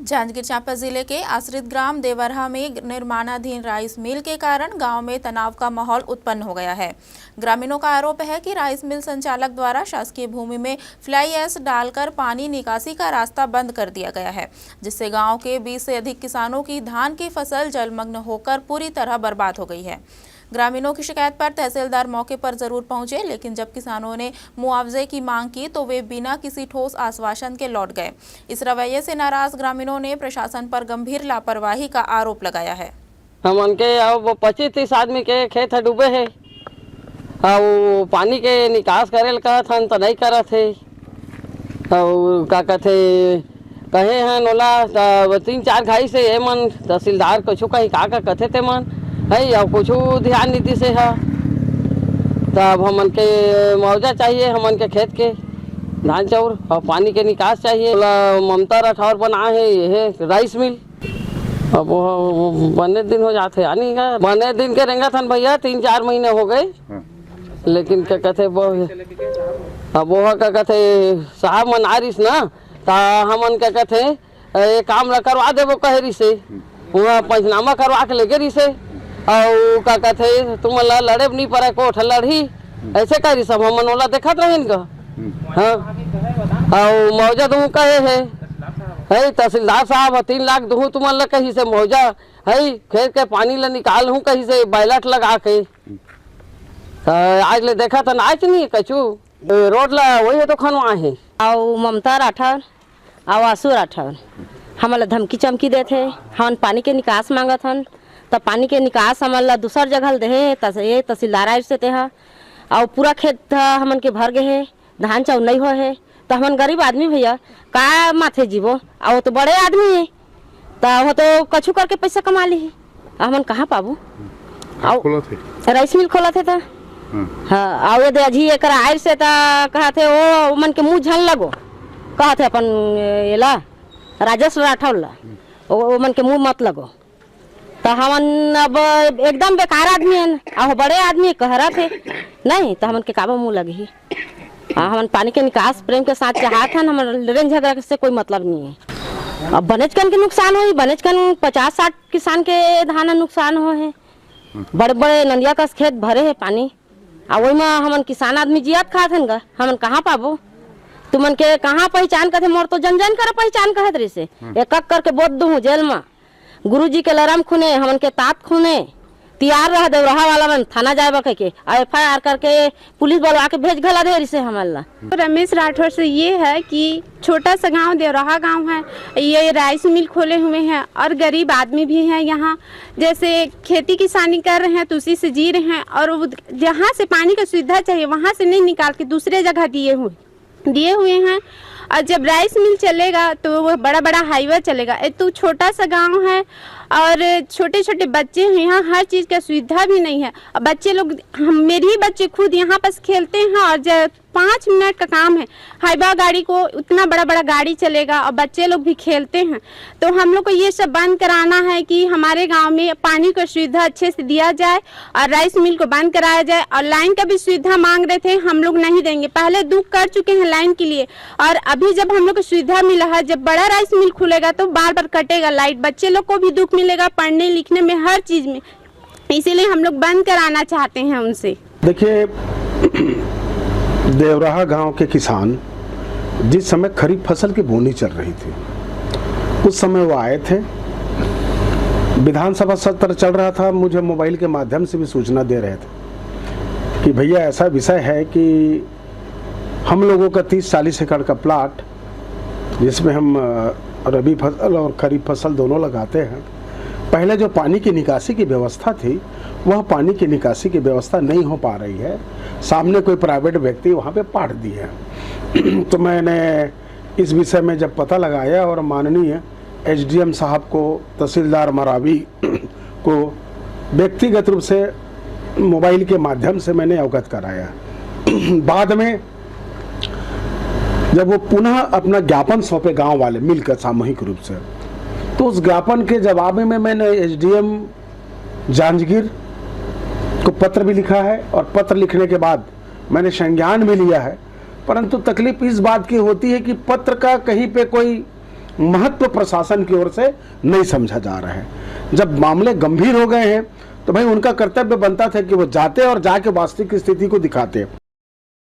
जांजगीर चांपा जिले के आश्रित ग्राम देवरहा में निर्माणाधीन राइस मिल के कारण गांव में तनाव का माहौल उत्पन्न हो गया है। ग्रामीणों का आरोप है कि राइस मिल संचालक द्वारा शासकीय भूमि में फ्लाई ऐश डालकर पानी निकासी का रास्ता बंद कर दिया गया है, जिससे गांव के 20 से अधिक किसानों की धान की फसल जलमग्न होकर पूरी तरह बर्बाद हो गई है। ग्रामीणों की शिकायत पर तहसीलदार मौके पर जरूर पहुंचे, लेकिन जब किसानों ने मुआवजे की मांग की तो वे बिना किसी ठोस आश्वासन के लौट गए। इस रवैये से नाराज ग्रामीणों ने प्रशासन पर गंभीर लापरवाही का आरोप लगाया है। हमन के अब 25-30 आदमी के खेत डूबे है, और पानी के निकास करे कहत हन तो नहीं करत है। और का कहते कहे हन ओला 3-4 घाई से ए मन तहसीलदार कुछ कहीं का कहते थे मन है, और कुछ ध्यान नीति से है। तब हमन के मुआवजा चाहिए, हमन के खेत के धान चाउर और पानी के निकास चाहिए। ममता राठौर बना है ये राइस मिल, अब वो बने दिन हो जाते यानी का बने दिन के रेंगा थन भैया 3-4 महीने हो गए। लेकिन क्या कहते अब वो क्या कहते साहब मन आ रही ना, तो हमन क्या कहते ये काम ला करवा देवो कहे रही से, वहाँ पंचनामा करवा के लेके रही से। और क्या कहते तुम लड़े नहीं पड़े कोठ लड़ी ऐसे करी सब हमन ओला देखत रहे इनका। हाँ, और मौजा दूँ कहे है तहसीलदार साहब 3 लाख दूँ तुम कहीं से मौजा है, खेत के पानी ला निकाल हूँ कहीं से बैलट लगा के। आज ले देखा था आज नहीं कचू रोड ला वही तो खनवा है। और ममता राठौर और आसू राठौर हमला धमकी चमकी देते, हम पानी के निकास मांगत हन, तब पानी के निकास हमला दूसर जगह दे तहसीलदार से तेहा, और पूरा खेत हमन के भर गए है, धान चाउर नहीं हो है। तो हमन गरीब आदमी भैया का माथे जीवो, और तो बड़े आदमी है तो वो तो कछु करके पैसा कमा ली, हमन कहाँ पाबू। राइस मिल खोला थे हाँ, और अजी एक आयर से कहते ओ मन के मुँह झल लगो, कहते अपन एला राजेश राठौर ला ओ मन के मुँह मत लगो। तो हमन अब एकदम बेकार आदमी है, और बड़े आदमी कह रहे थे नहीं, तो हमन के काबा मुँह लगी। हमन पानी के निकास प्रेम के साथ चाहत हन, हमन लड़ाई झगड़ा से कोई मतलब नहीं है। अब बनेचकन के नुकसान हो, बनेचकन 50-60 किसान के धान नुकसान हो है। बड़े बड़े नंदिया का खेत भरे है पानी, और वही में हमन किसान आदमी जियात खात हन गा, हमन कहाँ पाबो। तुमन के कहाँ पहचान करते, मोर तो जन जन कर पहचान कहत रही से एक करके बोध दूँ जेल में। गुरुजी के लरम खुने, हमन के तात खुने तैयार रह देवरहा वाला मन थाना जाए कह के FIR करके पुलिस बुलवा के भेज घला दे से हमला। रमेश राठौर से ये है कि छोटा सा गांव देवरहा गांव है, ये राइस मिल खोले हुए हैं और गरीब आदमी भी हैं यहाँ, जैसे खेती किसानी कर रहे हैं तो उसी से जी रहे हैं। और जहाँ से पानी का सुविधा चाहिए वहाँ से नहीं निकाल के दूसरे जगह दिए हुए हैं। और जब राइस मिल चलेगा तो वो बड़ा बड़ा हाईवे चलेगा। एक तो छोटा सा गांव है और छोटे छोटे बच्चे हैं, यहाँ हर चीज़ का सुविधा भी नहीं है। बच्चे लोग मेरे ही बच्चे खुद यहाँ पास खेलते हैं, और जब 5 मिनट का काम है हाईवा गाड़ी को उतना बड़ा बड़ा गाड़ी चलेगा और बच्चे लोग भी खेलते हैं। तो हम लोग को ये सब बंद कराना है कि हमारे गांव में पानी का सुविधा अच्छे से दिया जाए और राइस मिल को बंद कराया जाए। और लाइन का भी सुविधा मांग रहे थे, हम लोग नहीं देंगे, पहले दुख कर चुके हैं लाइन के लिए, और अभी जब हम लोग को सुविधा मिला है, जब बड़ा राइस मिल खुलेगा तो बार बार कटेगा लाइट, बच्चे लोग को भी दुख मिलेगा पढ़ने लिखने में हर चीज़ में, इसीलिए हम लोग बंद कराना चाहते हैं उनसे। देखिए, देवरहा गांव के किसान जिस समय खरीफ फसल की बोनी चल रही थी उस समय वो आए थे, विधानसभा सत्र चल रहा था, मुझे मोबाइल के माध्यम से भी सूचना दे रहे थे कि भैया ऐसा विषय है कि हम लोगों का 30-40 एकड़ का प्लाट जिसमें हम रबी फसल और खरीफ फसल दोनों लगाते हैं, पहले जो पानी की निकासी की व्यवस्था थी वह पानी की निकासी की व्यवस्था नहीं हो पा रही है। सामने कोई प्राइवेट व्यक्ति वहाँ पे पाट दिए हैं। तो मैंने इस विषय में जब पता लगाया और माननीय SDM साहब को, तहसीलदार मरावी को व्यक्तिगत रूप से मोबाइल के माध्यम से मैंने अवगत कराया। बाद में जब वो पुनः अपना ज्ञापन सौंपे गांव वाले मिलकर सामूहिक रूप से, तो उस ज्ञापन के जवाब में मैंने SDM जांजगीर को पत्र भी लिखा है, और पत्र लिखने के बाद मैंने संज्ञान भी लिया है। परंतु तकलीफ इस बात की होती है कि पत्र का कहीं पे कोई महत्व प्रशासन की ओर से नहीं समझा जा रहा है। जब मामले गंभीर हो गए हैं तो भाई उनका कर्तव्य बनता था कि वो जाते और जाके वास्तविक स्थिति को दिखाते।